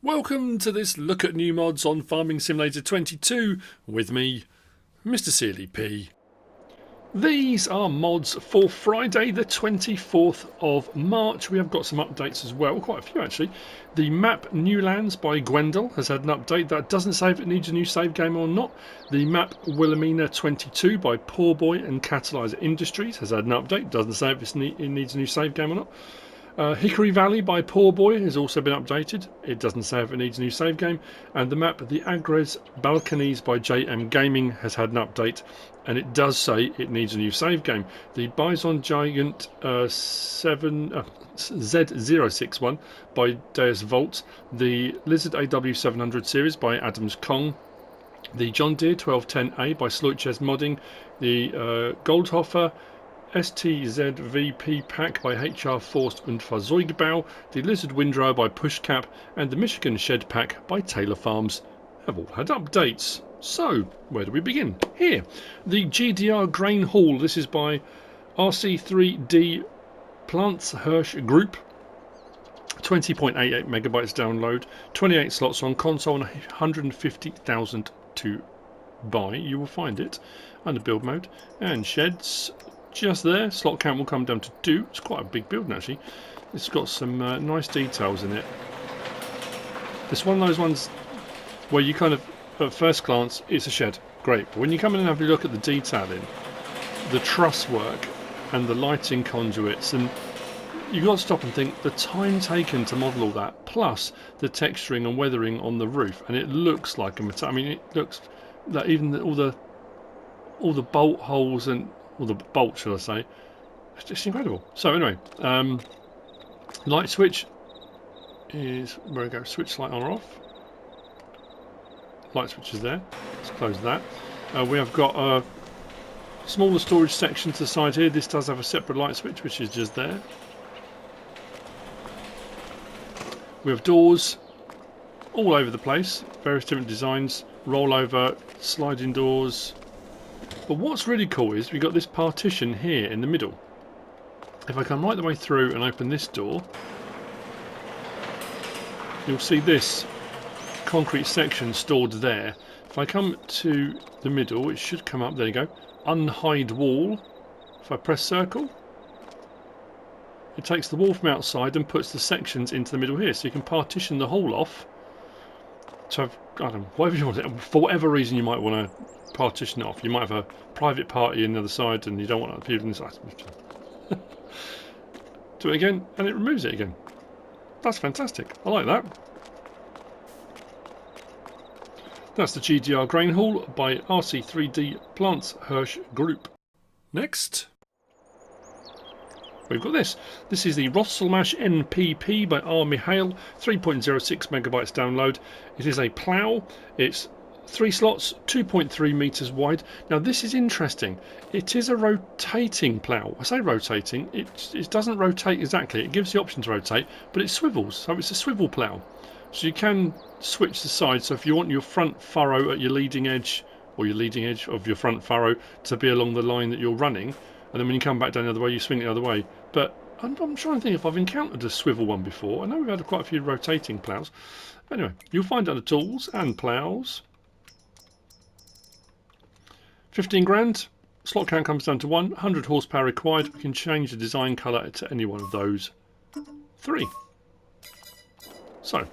Welcome to this look at new mods on Farming Simulator 22 with me, MrSealyp. These are mods for Friday the 24th of March. We have got some updates as well, quite a few actually. The map Newlands by Gwendol has had an update that doesn't say if it needs a new save game or not. The map Wilhelmina 22 by Poorboy and Catalyzer Industries has had an update, doesn't say if it needs a new save game or not. Hickory Valley by Poorboy has also been updated. It doesn't say if it needs a new save game. And the map The Agres Balconies by JM Gaming has had an update, and it does say it needs a new save game. The Bison Giant Z061 by Deus Volt, the Lizard AW700 series by Adams Kong, the John Deere 1210A by VertexDezign, the Goldhofer STZVP pack by HR Forst und Fahrzeugbau, the Lizard Windrower by Puszkap, and the Michigan Shed pack by Taylor Farms have all had updates. So, where do we begin? Here, the GDR Grain Haul. This is by RC3D Plants Hirsch Group. 20.88 megabytes download, 28 slots on console, and 150,000 to buy. You will find it under build mode, and sheds just there. Slot count will come down to 2. It's quite a big building actually. It's got some nice details in it. It's one of those ones where you kind of, at first glance, it's a shed, great, but when you come in and have a look at the detailing, the truss work and the lighting conduits, and you've got to stop and think the time taken to model all that, plus the texturing and weathering on the roof, and it looks like a metal. I mean, it looks like even all the bolt holes and or the bolt, should I say? It's just incredible. So anyway, light switch is where I go. Switch light on or off. Light switch is there. Let's close that. We have got a smaller storage section to the side here. This does have a separate light switch, which is just there. We have doors all over the place, various different designs, rollover, sliding doors. But what's really cool is we've got this partition here in the middle. If I come right the way through and open this door, you'll see this concrete section stored there. If I come to the middle, it should come up, there you go, unhide wall. If I press circle, it takes the wall from outside and puts the sections into the middle here. So you can partition the whole off to have, I don't know, whatever you want it. For whatever reason you might want to partition it off. You might have a private party on the other side and you don't want other people inside. Do it again and it removes it again. That's fantastic. I like that. That's the GDR Grain Haul by RC3D Plants Hirsch Group. Next, we've got this. This is the Rostselmash NPP by R.Mihail, 3.06 megabytes download. It is a plough. It's 3 slots, 2.3 meters wide. Now this is interesting. It is a rotating plough. I say rotating. It doesn't rotate exactly. It gives the option to rotate, but it swivels. So it's a swivel plough. So you can switch the sides. So if you want your front furrow at your leading edge, or your leading edge of your front furrow to be along the line that you're running, and then when you come back down the other way, you swing it the other way. But I'm trying to think if I've encountered a swivel one before. I know we've had quite a few rotating ploughs. Anyway, you'll find it under tools and ploughs. 15 grand. Slot count comes down to 1. 100 horsepower required. We can change the design colour to any one of those 3. So,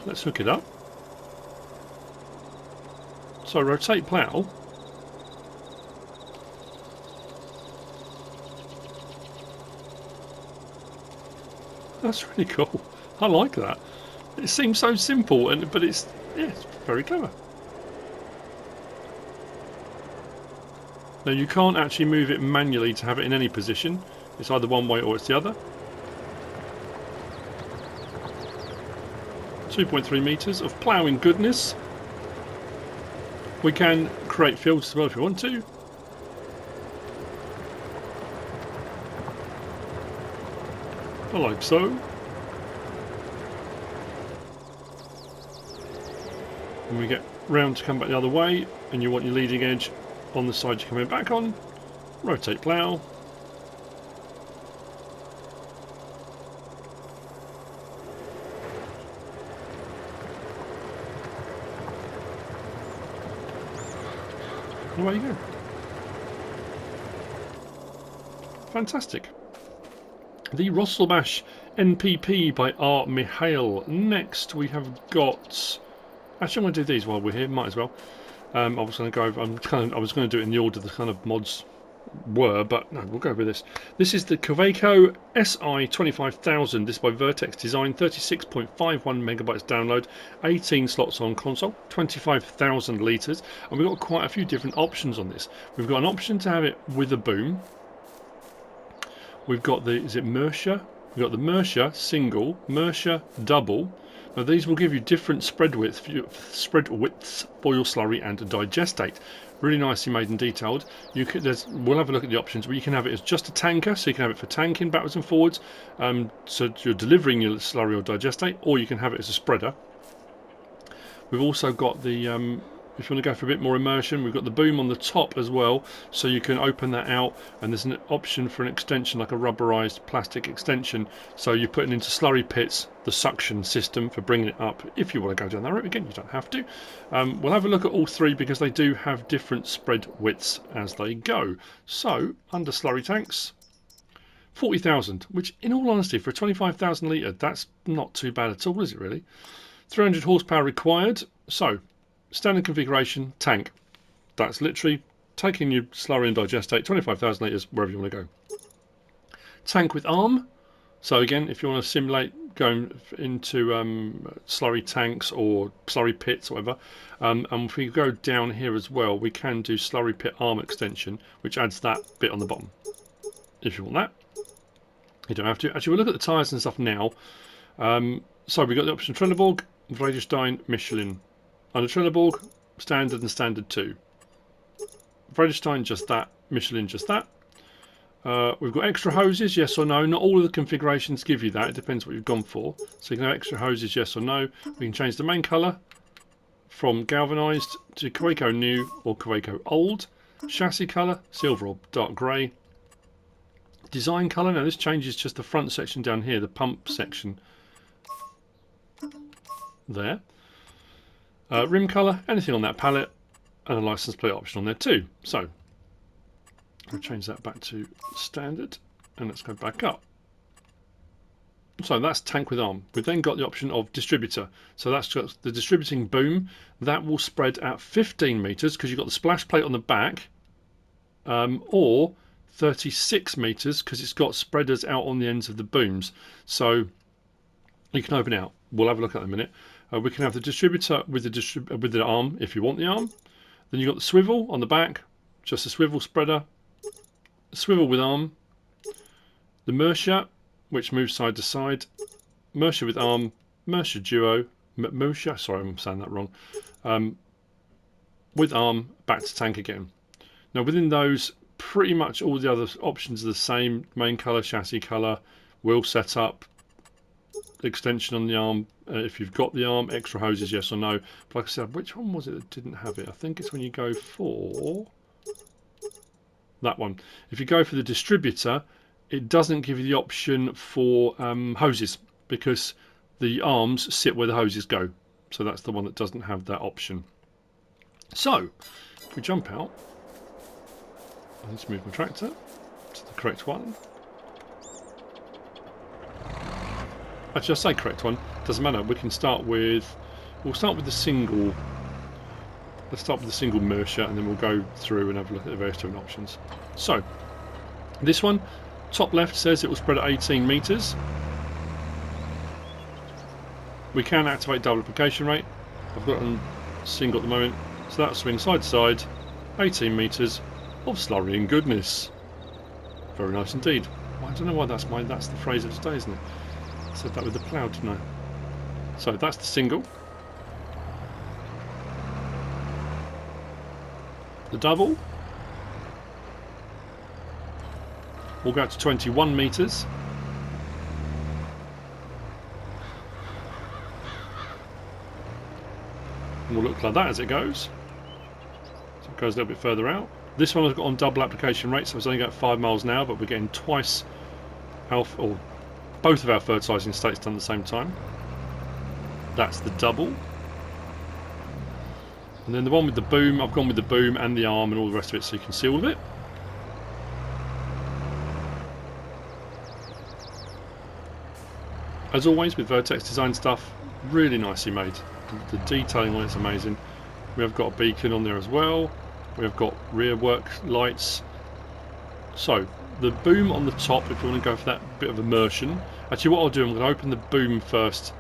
let's hook it up. So, rotate plough. That's really cool. I like that. It seems so simple, but it's very clever. Now you can't actually move it manually to have it in any position. It's either one way or it's the other. 2.3 meters of ploughing goodness. We can create fields as well if we want to. Like so. And we get round to come back the other way, and you want your leading edge on the side you're coming back on. Rotate plough. away you go. Fantastic. The Rostselmash NPP by R.Mihail. Next we have got... Actually, I'm going to do these while we're here. Might as well. I was going to go over... I was going to do it in the order the kind of mods were, but no, we'll go with this. This is the Coveco SI 25000. This is by VertexDezign. 36.51 megabytes download. 18 slots on console. 25,000 litres. And we've got quite a few different options on this. We've got an option to have it with a boom. We've got the, is it Mersha? We've got the Mersha single, Mersha double. Now these will give you different spread widths for your slurry and digestate. Really nicely made and detailed. You could, we'll have a look at the options, but you can have it as just a tanker, so you can have it for tanking backwards and forwards, so you're delivering your slurry or digestate, or you can have it as a spreader. We've also got the, if you want to go for a bit more immersion, we've got the boom on the top as well, so you can open that out, and there's an option for an extension, like a rubberized plastic extension, so you're putting into slurry pits the suction system for bringing it up. If you want to go down that route, again, you don't have to. We'll have a look at all three because they do have different spread widths as they go. So under slurry tanks, 40,000, which in all honesty for a 25,000 litre, that's not too bad at all, is it really? 300 horsepower required. So standard configuration tank. That's literally taking your slurry and digestate, 25,000 litres, wherever you want to go. Tank with arm. So again, if you want to simulate going into slurry tanks or slurry pits or whatever, and if we go down here as well, we can do slurry pit arm extension, which adds that bit on the bottom. If you want that, you don't have to. Actually, we'll look at the tyres and stuff now. So we've got the option Trelleborg, VertexDezign, Michelin. Under Trelleborg, standard and standard 2. VertexDezign just that, Michelin just that. We've got extra hoses, yes or no. Not all of the configurations give you that. It depends what you've gone for. So you can have extra hoses, yes or no. We can change the main colour from galvanised to Kaweco new or Kaweco old. Chassis colour, silver or dark grey. Design colour, now this changes just the front section down here, the pump section there. Rim colour, anything on that palette, and a license plate option on there too. So I'll change that back to standard, and let's go back up. So that's tank with arm. We've then got the option of distributor. So that's just the distributing boom. That will spread at 15 metres because you've got the splash plate on the back, or 36 metres because it's got spreaders out on the ends of the booms. So you can open out. We'll have a look at that in a minute. We can have the distributor with the arm if you want the arm. Then you've got the swivel on the back, just a swivel spreader. Swivel with arm. The Mersha, which moves side to side. Mersha with arm. Mersha duo. Mersha, sorry, I'm saying that wrong. With arm, back to tank again. Now within those, pretty much all the other options are the same. Main colour, chassis colour, wheel setup, extension on the arm, if you've got the arm, extra hoses, yes or no. But like I said, which one was it that didn't have it? I think it's when you go for that one. If you go for the distributor, it doesn't give you the option for hoses because the arms sit where the hoses go. So that's the one that doesn't have that option. So if we jump out, let's move my tractor to the correct one. Actually, I say correct one. Doesn't matter. We can start with. We'll start with the single. Let's start with the single Mersha, and then we'll go through and have a look at the various different options. So, this one, top left says it will spread at 18 metres. We can activate double application rate. I've got on single at the moment, so that'll swing side to side, 18 metres of slurrying goodness. Very nice indeed. Well, I don't know why that's the phrase of today, isn't it? I said that with the plough, didn't I? So that's the single. The double will go out to 21 metres. And will look like that as it goes. So it goes a little bit further out. This one I've got on double application rate, so it's only got 5 miles an hour, but we're getting twice or both of our fertilising states done at the same time. That's the double. And then the one with the boom, I've gone with the boom and the arm and all the rest of it so you can see all of it. As always with VertexDezign stuff, really nicely made. The detailing on it's amazing. We have got a beacon on there as well. We have got rear work lights. So the boom on the top, if you want to go for that bit of immersion. Actually, what I'll do, I'm going to open the boom first.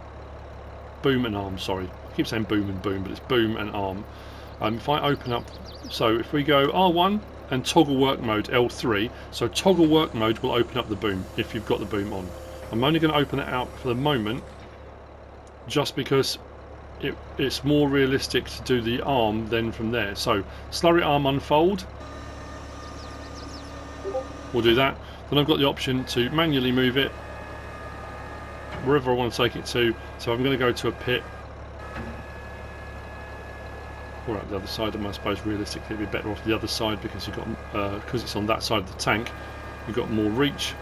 Boom and arm, sorry. I keep saying boom and boom, but it's boom and arm. If I open up, so if we go R1 and toggle work mode L3, so toggle work mode will open up the boom if you've got the boom on. I'm only going to open it out for the moment just because it's more realistic to do the arm than from there. So slurry arm unfold, we'll do that. Then I've got the option to manually move it wherever I want to take it to. So I'm going to go to a pit or out the other side. I suppose realistically it'd be better off the other side because you've got because it's on that side of the tank, you've got more reach.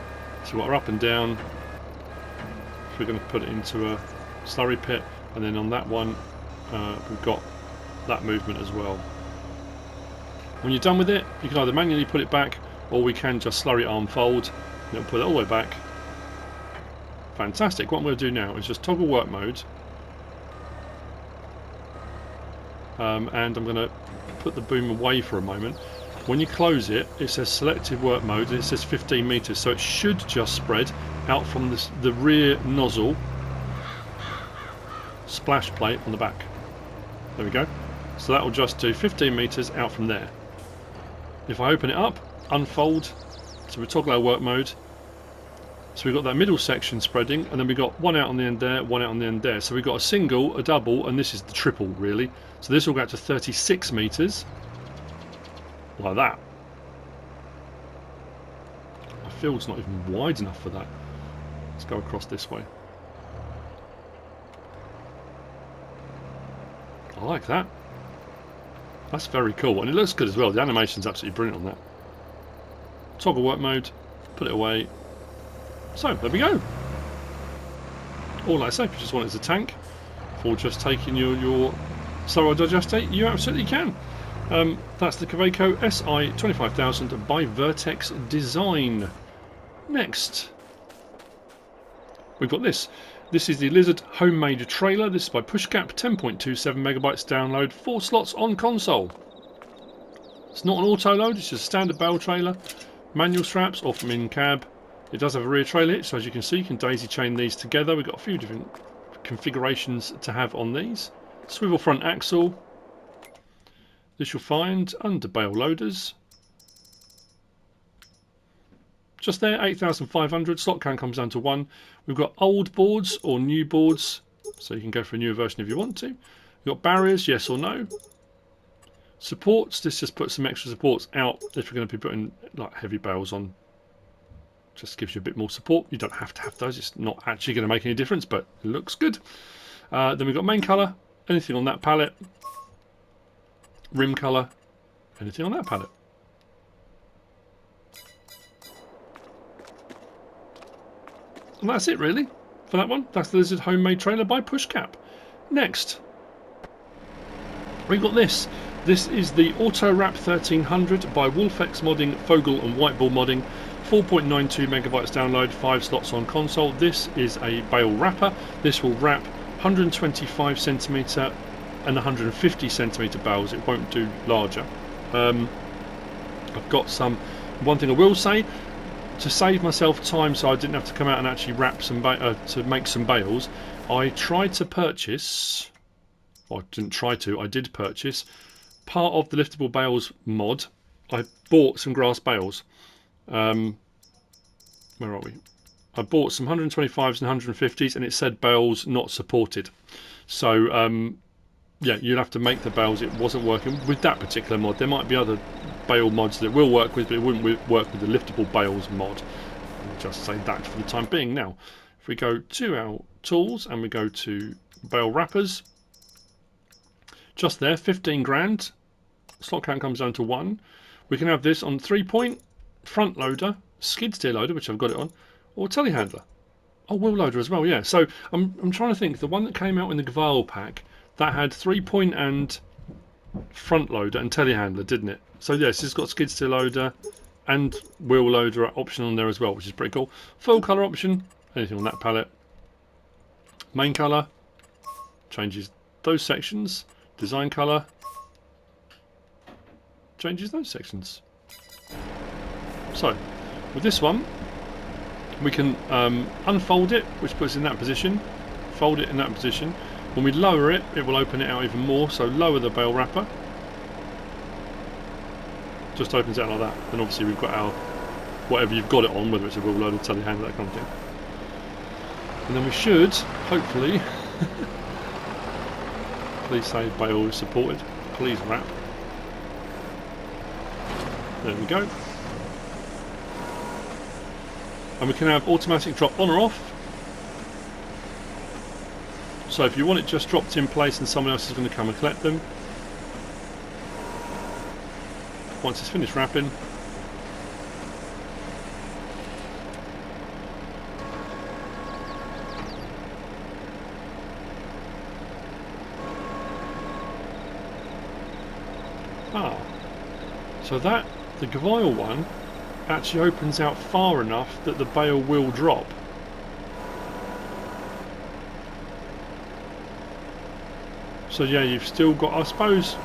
So we've got our up and down. So we're going to put it into a slurry pit, and then on that one we've got that movement as well. When you're done with it, you can either manually put it back, or we can just slurry arm fold and it'll put it all the way back. Fantastic. What I'm going to do now is just toggle work mode, and I'm going to put the boom away for a moment. When you close it, it says selective work mode and it says 15 meters, so it should just spread out from the rear nozzle splash plate on the back. There we go. So that will just do 15 meters out from there. If I open it up, unfold, so we toggle our work mode. So we've got that middle section spreading, and then we've got one out on the end there, one out on the end there. So we've got a single, a double, and this is the triple really. So this will go out to 36 meters. Like that. My field's not even wide enough for that. Let's go across this way. I like that. That's very cool, and it looks good as well. The animation's absolutely brilliant on that. Toggle work mode, put it away. So there we go. Or like I say, if you just want it as a tank for just taking your slow digestate, you absolutely can. That's the Coveco SI 25000 by VertexDezign. Next, we've got this. This is the Lizard homemade trailer. This is by Puszkap, 10.27 megabytes download, 4 slots on console. It's not an auto load, it's just a standard bale trailer. Manual straps or from in cab. It does have a rear trailer hitch, so as you can see, you can daisy chain these together. We've got a few different configurations to have on these. Swivel front axle. This you'll find under bale loaders. Just there, 8,500. Slot count comes down to 1. We've got old boards or new boards, so you can go for a newer version if you want to. We've got barriers, yes or no. Supports, this just puts some extra supports out if you're going to be putting like heavy bales on. Just gives you a bit more support. You don't have to have those, it's not actually going to make any difference, but it looks good. Then we've got main colour, anything on that palette. Rim colour, anything on that palette. And that's it really for that one. That's the Lizard homemade trailer by Puszkap. Next, we've got this. This is the AutoWrap 1300 by WOLFex Modding, Fogl and Whitebull Modding. 4.92 megabytes download, 5 slots on console. This is a bale wrapper. This will wrap 125 centimeter and 150 centimeter bales. It won't do larger. I've got some. One thing I will say, to save myself time so I didn't have to come out and actually wrap some to make some bales, I tried to purchase, well, I didn't try to, I did purchase part of the liftable bales mod. I bought some grass bales. Where are we? I bought some 125s and 150s and it said bales not supported. So yeah, you'll have to make the bales. It wasn't working with that particular mod. There might be other bale mods that it will work with, but it wouldn't work with the liftable bales mod. I'll just say that for the time being. Now, if we go to our tools and we go to bale wrappers, just there, 15 grand. Slot count comes down to 1. We can have this on 3-point, front loader, skid steer loader, which I've got it on, or telehandler. Oh, wheel loader as well, yeah. So I'm trying to think. The one that came out in the Gportal pack, that had 3-point and front loader and telehandler, didn't it? So yes, it's got skid steer loader and wheel loader option on there as well, which is pretty cool. Full colour option, anything on that palette. Main colour, changes those sections. Design colour, changes those sections. So, with this one, we can unfold it, which puts it in that position, fold it in that position. When we lower it, it will open it out even more, so lower the bale wrapper. Just opens it out like that. And obviously we've got our, whatever you've got it on, whether it's a wheel loader, telehandler, that kind of thing. And then we should, hopefully, please say bale is supported, please wrap. There we go. And we can have automatic drop on or off. So if you want it just dropped in place and someone else is going to come and collect them. Once it's finished wrapping. So that, the Gportal one, actually opens out far enough that the bale will drop. So yeah, you've still got, I suppose,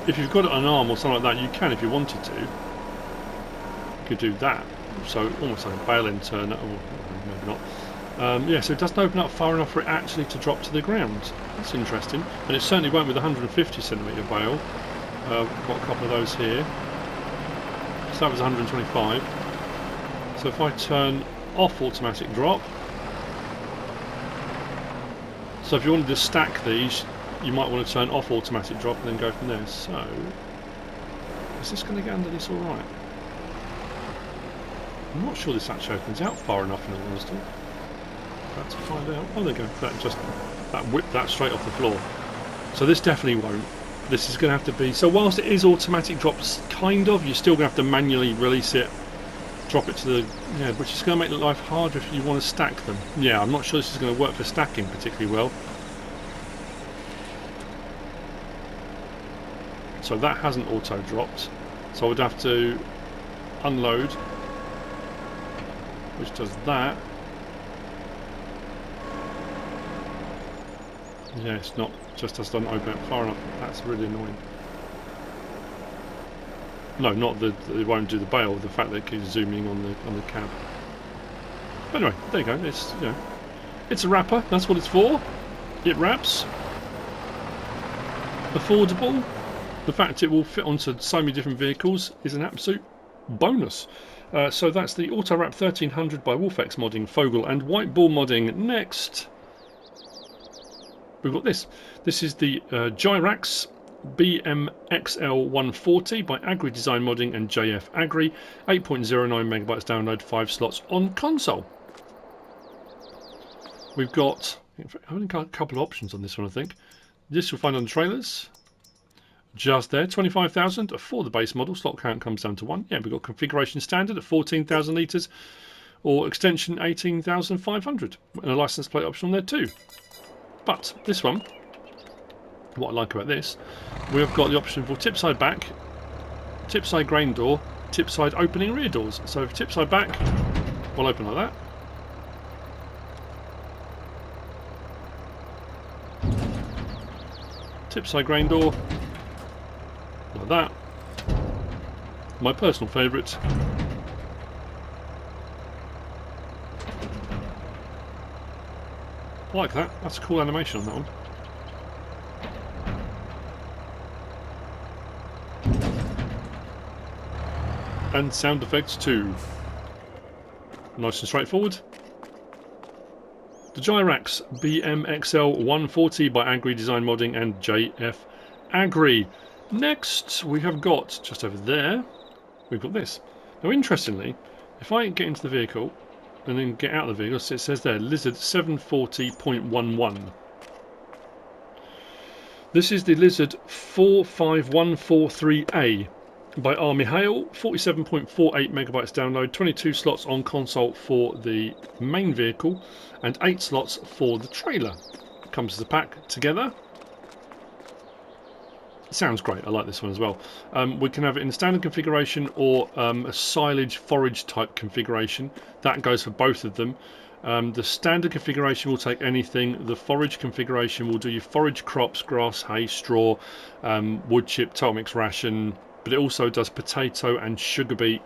if you've got it on an arm or something like that, you can if you wanted to. You could do that. So almost like a bale end turner, or maybe not. Yeah, so it doesn't open up far enough for it actually to drop to the ground. That's interesting. And it certainly won't with 150cm bale. Got a couple of those here. So that was 125. So if I turn off automatic drop, so if you wanted to stack these, you might want to turn off automatic drop and then go from there. So, is this going to get under this all right? I'm not sure this actually opens out far enough in all honesty. About to find out. Oh, there you go. That whipped that straight off the floor. So this definitely won't. This is going to have to be, so whilst it is automatic drops, kind of, you're still going to have to manually release it, drop it to the, yeah, which is going to make life harder if you want to stack them. Yeah, I'm not sure this is going to work for stacking particularly well. So that hasn't auto dropped, so I would have to unload, which does that. Yeah, it's not, just doesn't open it far enough. That's really annoying. No, not that it won't do the bale, the fact that it keeps zooming on the cab. But anyway, there you go. It's, you know, it's a wrapper. That's what it's for. It wraps. Affordable. The fact it will fit onto so many different vehicles is an absolute bonus. So that's the AutoWrap 1300 by WOLFex Modding, Fogl and Whitebull Modding. Next, we've got this. This is the Joyrax BMxl 140 by AgriDesignModding and JFAgri. 8.09 megabytes download, 5 slots on console. We've got, I've only got a couple of options on this one, I think. This you'll find on the trailers. Just there, 25,000 for the base model. Slot count comes down to 1. Yeah, we've got configuration standard at 14,000 litres or extension 18,500. And a license plate option on there too. But this one, what I like about this, we've got the option for tip side back, tip side grain door, tip side opening rear doors. So if tip side back, we'll open like that. Tip side grain door, like that. My personal favourite. I like that. That's a cool animation on that one. And sound effects too. Nice and straightforward. The Joyrax BMxl 140 by AgriDesignModding and JFAgri. Next we have got, just over there, we've got this. Now interestingly, if I get into the vehicle and then get out of the vehicle, it says there, Lizard 740.11. This is the Lizard 45143A by R.Mihail, 47.48 megabytes download, 22 slots on console for the main vehicle and 8 slots for the trailer. Comes as a pack together. Sounds great. I like this one as well. We can have it in standard configuration or a silage forage type configuration. That goes for both of them. The standard configuration will take anything. The forage configuration will do your forage crops, grass, hay, straw, wood chip, total mix ration, but it also does potato and sugar beet.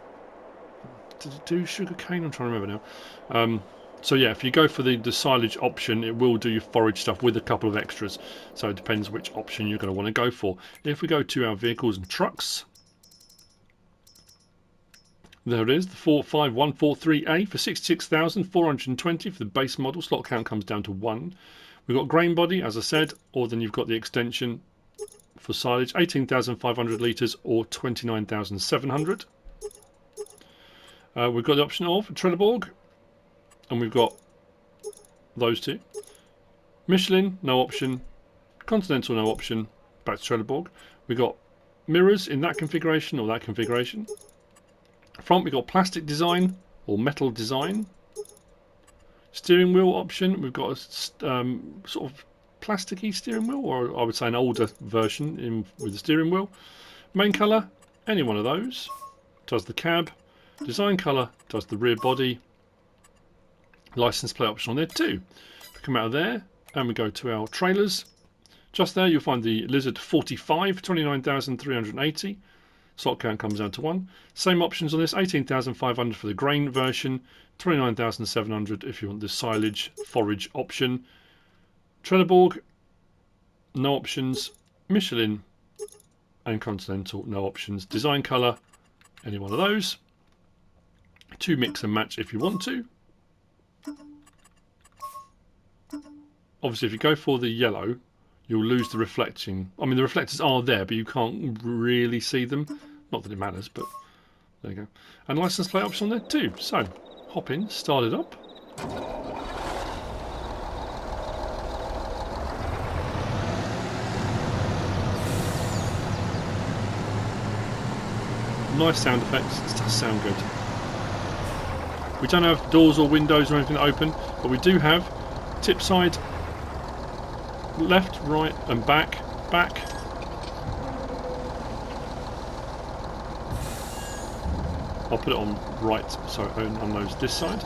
Did it do sugar cane? I'm trying to remember now. So yeah, if you go for the silage option, it will do your forage stuff with a couple of extras. So it depends which option you're going to want to go for. If we go to our vehicles and trucks, there it is, the 45143A for 66,420 for the base model. Slot count comes down to 1. We've got grain body, as I said, or then you've got the extension for silage, 18,500 litres or 29,700. We've got the option of Trelleborg, and we've got those two. Michelin, no option. Continental, no option. Back to Trelleborg. We've got mirrors in that configuration or that configuration. Front, we've got plastic design or metal design. Steering wheel option, we've got a sort of plasticky steering wheel, or I would say an older version with the steering wheel. Main colour, any one of those. Does the cab. Design colour, does the rear body. License plate option on there too. We come out of there and we go to our trailers. Just there you'll find the Lizard 45, 29,380. Slot count comes down to 1. Same options on this, 18,500 for the grain version, 29,700 if you want the silage forage option. Trelleborg, no options. Michelin and Continental, no options. Design colour, any one of those. To mix and match if you want to. Obviously if you go for the yellow, you'll lose the reflecting. I mean, the reflectors are there, but you can't really see them. Not that it matters, but there you go. And license plate option on there too. So, hop in, start it up. Nice sound effects. It does sound good. We don't have doors or windows or anything open, but we do have tip side, left, right and back. I'll put it on right so it unloads this side.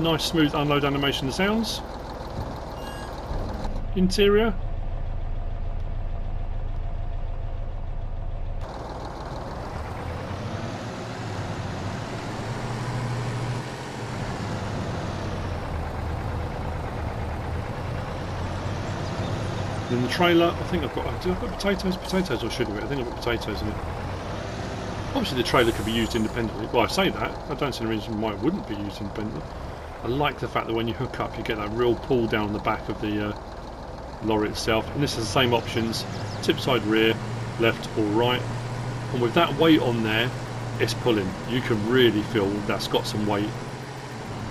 Nice smooth unload animation sounds. Interior. In the trailer, I think I've got. Did I put potatoes? Potatoes or sugar beet? I think I've got potatoes in it. Obviously, the trailer could be used independently. Well, I say that. I don't see any reason why it wouldn't be used independently. I like the fact that when you hook up, you get that real pull down the back of the lorry itself. And this is the same options: tip side, rear, left or right. And with that weight on there, it's pulling. You can really feel that's got some weight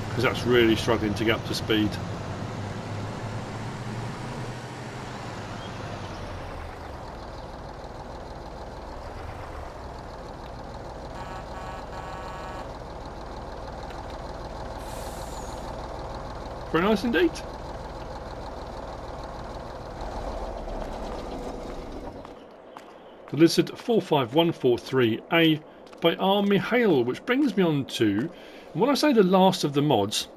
because that's really struggling to get up to speed. Very nice indeed. The Lizard 45143A by R.Mihail, which brings me on to, when I say the last of the mods,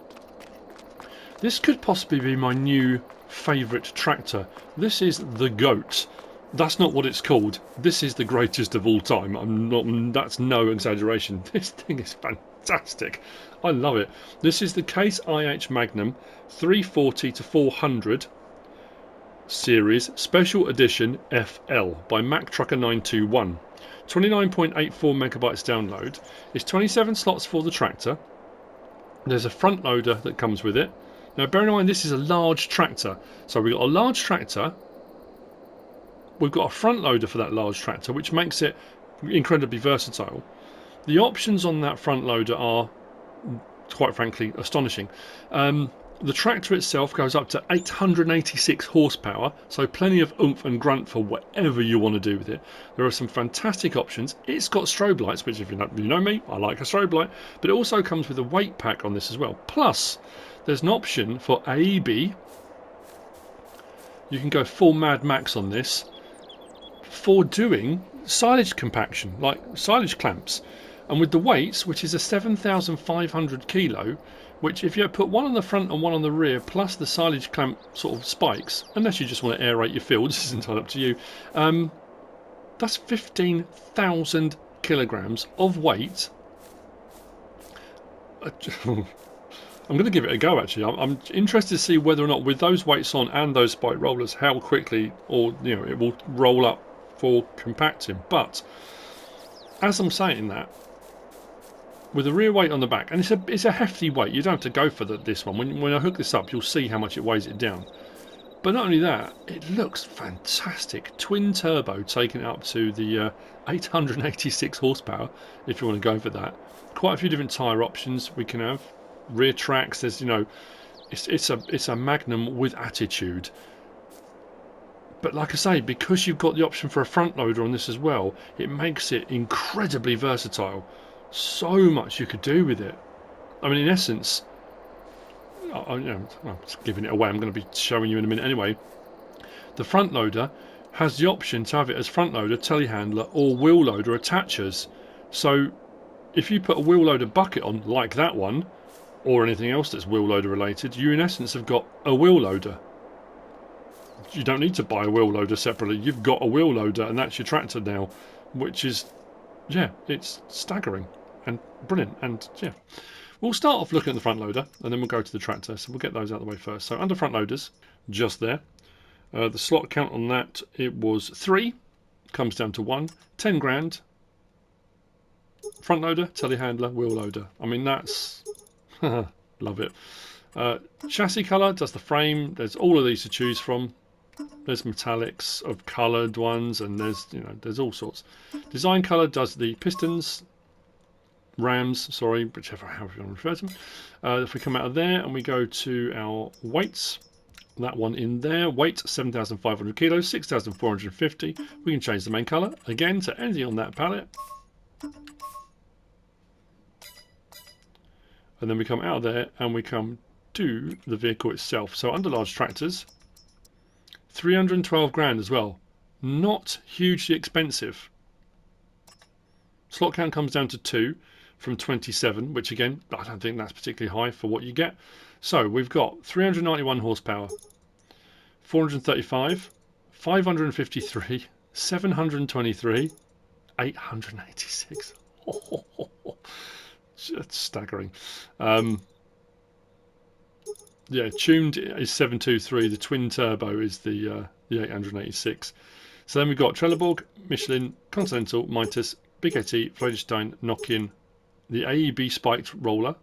this could possibly be my new favourite tractor. This is the G.O.A.T. That's not what it's called. This is the greatest of all time. That's no exaggeration. This thing is fantastic. I love it. This is the Case IH Magnum 340 to 400 series special edition FL by Mac Trucker 921. 29.84 megabytes download. It's 27 slots for the tractor. There's a front loader that comes with it. Now bear in mind this is a large tractor. So we've got a large tractor. We've got a front loader for that large tractor, which makes it incredibly versatile. The options on that front loader are, quite frankly, astonishing. The tractor itself goes up to 886 horsepower, so plenty of oomph and grunt for whatever you want to do with it. There are some fantastic options. It's got strobe lights, which if you know me, I like a strobe light, but it also comes with a weight pack on this as well. Plus, there's an option for AEB, you can go full Mad Max on this for doing silage compaction, like silage clamps. And with the weights, which is a 7,500 kilo, which if you put one on the front and one on the rear, plus the silage clamp sort of spikes, unless you just want to aerate your field, this is entirely up to you, that's 15,000 kilograms of weight. I'm going to give it a go, actually. I'm interested to see whether or not, with those weights on and those spike rollers, how quickly or it will roll up for compacting. But as I'm saying that, with the rear weight on the back, and it's a hefty weight, you don't have to go for this one. When I hook this up, you'll see how much it weighs it down. But not only that, it looks fantastic. Twin turbo, taking it up to the 886 horsepower, if you want to go for that. Quite a few different tyre options we can have. Rear tracks, there's it's a Magnum with attitude. But like I say, because you've got the option for a front loader on this as well, it makes it incredibly versatile. So much you could do with it. I mean, in essence, I'm just giving it away. I'm going to be showing you in a minute anyway. The front loader has the option to have it as front loader, telehandler, or wheel loader attachers. So if you put a wheel loader bucket on, like that one, or anything else that's wheel loader related, you in essence have got a wheel loader. You don't need to buy a wheel loader separately. You've got a wheel loader, and that's your tractor now, which is, yeah, it's staggering and brilliant. And yeah, we'll start off looking at the front loader, and then we'll go to the tractor. So we'll get those out of the way first. So under front loaders, just there, the slot count on that, it was 3, comes down to 1, 10 grand. Front loader, telehandler, wheel loader. I mean, that's love it. Chassis colour does the frame. There's all of these to choose from. There's metallics of coloured ones, and there's all sorts. Design colour does the pistons, rams, sorry, however you want to refer to them. If we come out of there and we go to our weights, that one in there, weight 7,500 kilos, 6,450. We can change the main colour again to anything on that pallet. And then we come out of there and we come to the vehicle itself. So under large tractors, 312 grand as well. Not hugely expensive. Slot count comes down to 2 from 27, which again, I don't think that's particularly high for what you get. So we've got 391 horsepower, 435, 553, 723, 886. That's staggering. Yeah, tuned is 723. The twin turbo is the 886. So then we've got Trelleborg, Michelin, Continental, Mitas, G.O.A.T, Floydestein, Nokian, the AEB spiked roller.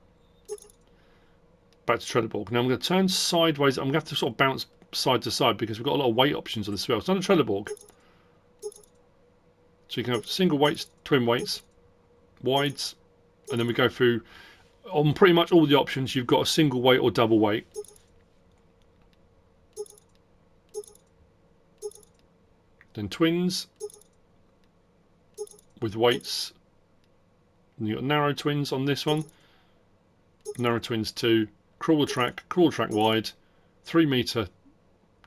Back to Trelleborg. Now I'm going to turn sideways. I'm going to have to sort of bounce side to side because we've got a lot of weight options on this as well. So under Trelleborg, so you can have single weights, twin weights, wides, and then we go through on pretty much all the options. You've got a single weight or double weight. Then twins with weights. And you've got narrow twins on this one. Narrow twins 2. Crawler track wide. 3 metre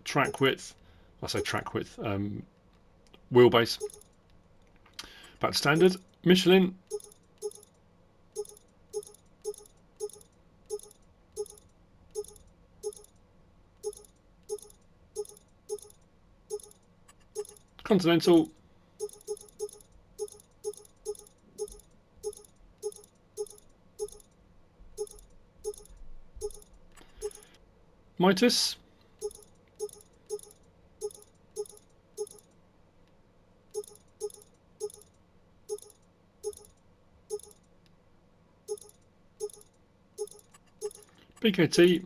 track width. I say track width. Wheelbase. Back to standard. Michelin. Continental. Mitas. G.O.A.T.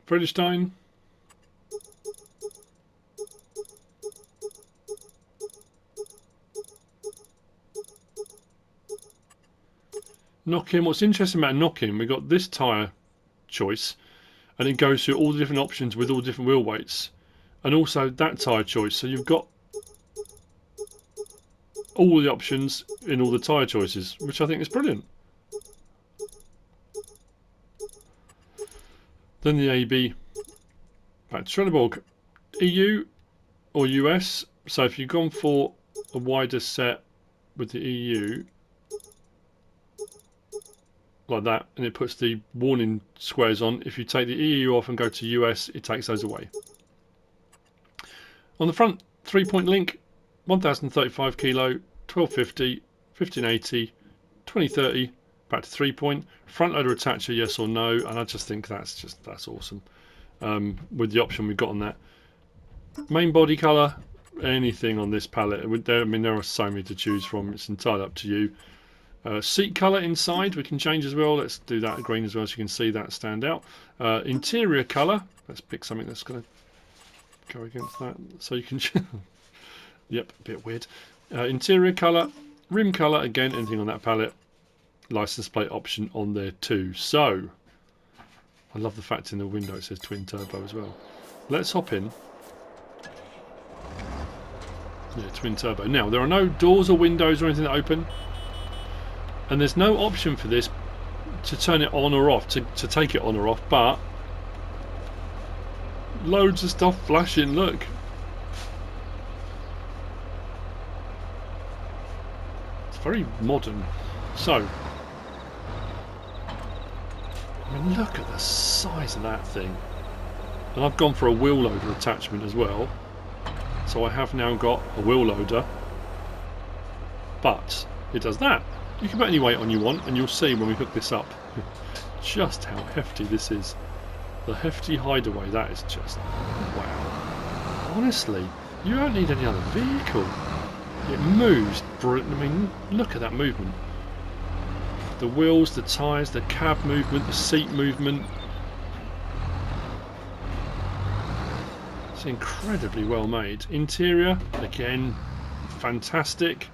Floydestein. Nokian. What's interesting about Nokian, we've got this tyre choice, and it goes through all the different options with all different wheel weights, and also that tyre choice. So you've got all the options in all the tyre choices, which I think is brilliant. Then the AB, back to Trelleborg, EU or US. So if you've gone for a wider set with the EU, like that, and it puts the warning squares on. If you take the EU off and go to US, it takes those away. On the front, 3-point link, 1035 kilo, 1250, 1580, 2030, back to 3-point. Front loader attacher, yes or no, and I just think that's awesome. With the option we've got on that. Main body colour, anything on this palette. I mean, there are so many to choose from. It's entirely up to you. Seat colour inside we can change as well. Let's do that green as well so you can see that stand out. Interior colour, let's pick something that's going to go against that so you can yep, a bit weird. Interior colour, rim colour, again anything on that palette. License plate option on there too. So I love the fact in the window it says twin turbo as well. Let's hop in. Yeah, twin turbo. Now there are no doors or windows or anything that open. And there's no option for this to turn it on or off, to take it on or off, but loads of stuff flashing, look. It's very modern. So, I mean, look at the size of that thing. And I've gone for a wheel loader attachment as well. So I have now got a wheel loader, but it does that. You can put any weight on you want, and you'll see when we hook this up just how hefty this is. The hefty hideaway, that is just wow. Honestly, you don't need any other vehicle. It moves brilliant. I mean, look at that movement. The wheels, the tyres, the cab movement, the seat movement. It's incredibly well made. Interior, again, fantastic.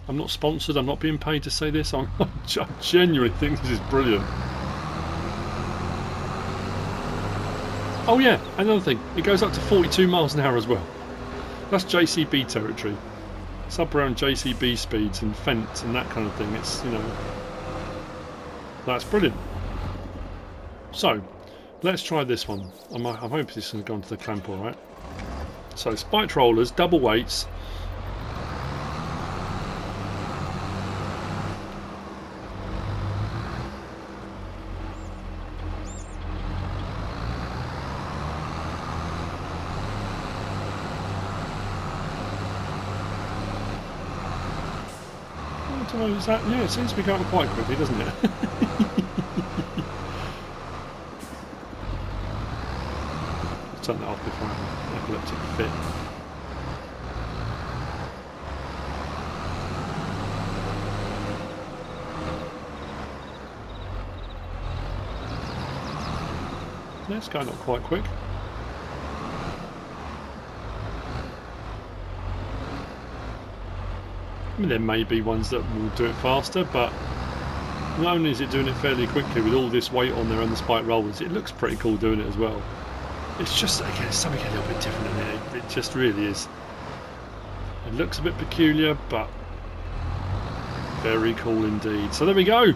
I'm not sponsored, I'm not being paid to say this. I genuinely think this is brilliant. Oh yeah, another thing, it goes up to 42 miles an hour as well. That's JCB territory. It's up around JCB speeds and fence and that kind of thing. It's, you know, that's brilliant. So, let's try this one. I'm hoping this is going to go onto the clamp alright. So, spiked rollers, double weights. Is that, yeah, it seems to be going quite quickly, doesn't it? Turn that off before I have an epileptic fit. Yeah, it's going up quite quick. I mean, there may be ones that will do it faster, but not only is it doing it fairly quickly with all this weight on there and the spike rollers, it looks pretty cool doing it as well. It's just, again, it's something a little bit different in it. It just really is. It looks a bit peculiar, but very cool indeed. So there we go.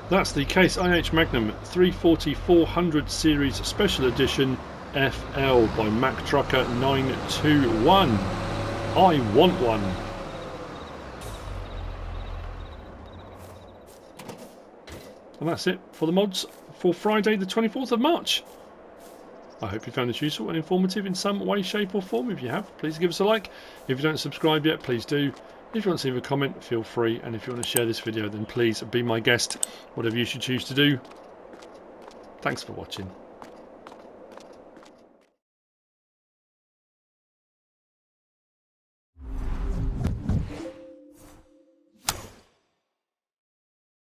That's the Case IH Magnum 340-400 Series Special Edition FL by Mac Trucker 921. I want one. And that's it for the mods for Friday the 24th of March. I hope you found this useful and informative in some way, shape or form. If you have, please give us a like. If you don't subscribe yet, please do. If you want to leave a comment, feel free. And if you want to share this video, then please be my guest. Whatever you should choose to do. Thanks for watching.